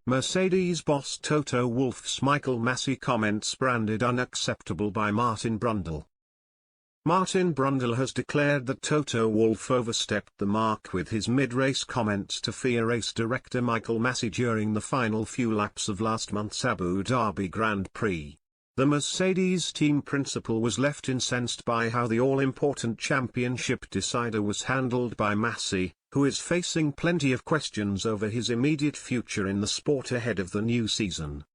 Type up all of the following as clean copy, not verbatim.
Mercedes boss Toto Wolff's Michael Masi comments branded unacceptable by Martin Brundle. Martin Brundle has declared that Toto Wolff overstepped the mark with his mid-race comments to FIA race director Michael Masi during the final few laps of last month's Abu Dhabi Grand Prix. The Mercedes team principal was left incensed by how the all-important championship decider was handled by Masi, who is facing plenty of questions over his immediate future in the sport ahead of the new season.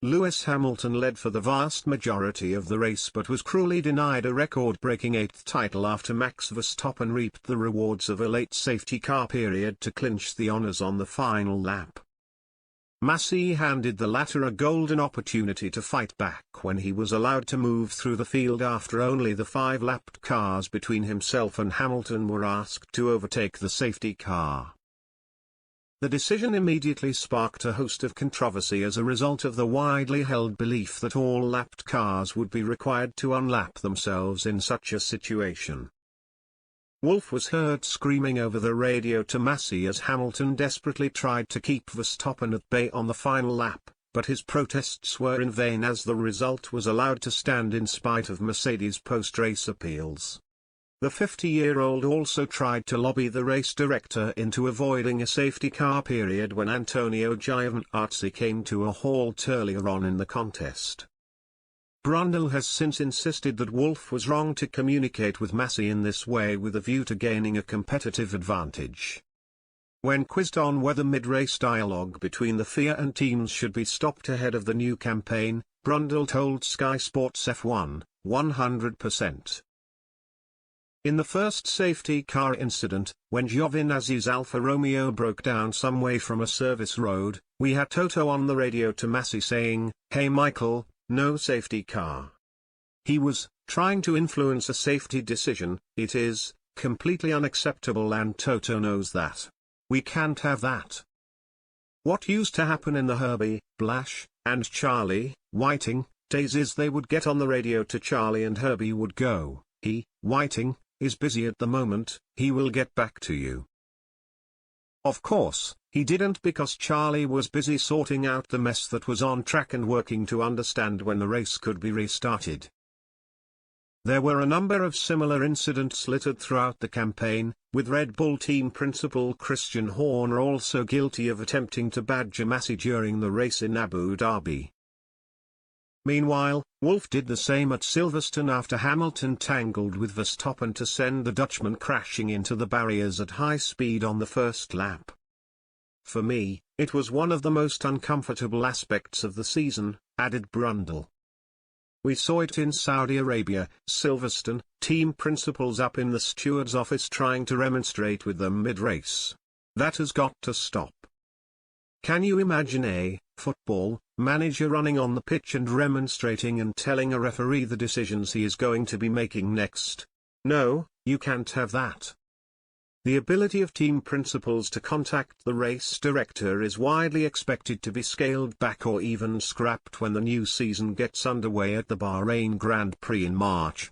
Lewis Hamilton led for the vast majority of the race but was cruelly denied a record-breaking 8th title after Max Verstappen reaped the rewards of a late safety car period to clinch the honours on the final lap. Masi handed the latter a golden opportunity to fight back when he was allowed to move through the field after only the 5-lapped cars between himself and Hamilton were asked to overtake the safety car. The decision immediately sparked a host of controversy as a result of the widely held belief that all lapped cars would be required to unlap themselves in such a situation. Wolff was heard screaming over the radio to Masi as Hamilton desperately tried to keep Verstappen at bay on the final lap, but his protests were in vain as the result was allowed to stand in spite of Mercedes' post-race appeals. The 50-year-old also tried to lobby the race director into avoiding a safety car period when Antonio Giovinazzi came to a halt earlier on in the contest. Brundle has since insisted that Wolff was wrong to communicate with Masi in this way with a view to gaining a competitive advantage. When quizzed on whether mid-race dialogue between the FIA and teams should be stopped ahead of the new campaign, Brundle told Sky Sports F1, 100%. In the first safety car incident, when Giovinazzi's Alfa Romeo broke down some way from a service road, we had Toto on the radio to Masi saying, "Hey Michael, no safety car." He was trying to influence a safety decision. It is completely unacceptable and Toto knows that. We can't have that. What used to happen in the Herbie, Blash, and Charlie, Whiting, days is they would get on the radio to Charlie and Herbie would go, Whiting, is busy at the moment, he will get back to you. Of course, he didn't because Charlie was busy sorting out the mess that was on track and working to understand when the race could be restarted. There were a number of similar incidents littered throughout the campaign, with Red Bull team principal Christian Horner also guilty of attempting to badger Masi during the race in Abu Dhabi. Meanwhile, Wolff did the same at Silverstone after Hamilton tangled with Verstappen to send the Dutchman crashing into the barriers at high speed on the first lap. For me, it was one of the most uncomfortable aspects of the season, added Brundle. We saw it in Saudi Arabia, Silverstone, team principals up in the steward's office trying to remonstrate with them mid-race. That has got to stop. Can you imagine a football manager running on the pitch and remonstrating and telling a referee the decisions he is going to be making next? No, you can't have that. The ability of team principals to contact the race director is widely expected to be scaled back or even scrapped when the new season gets underway at the Bahrain Grand Prix in March.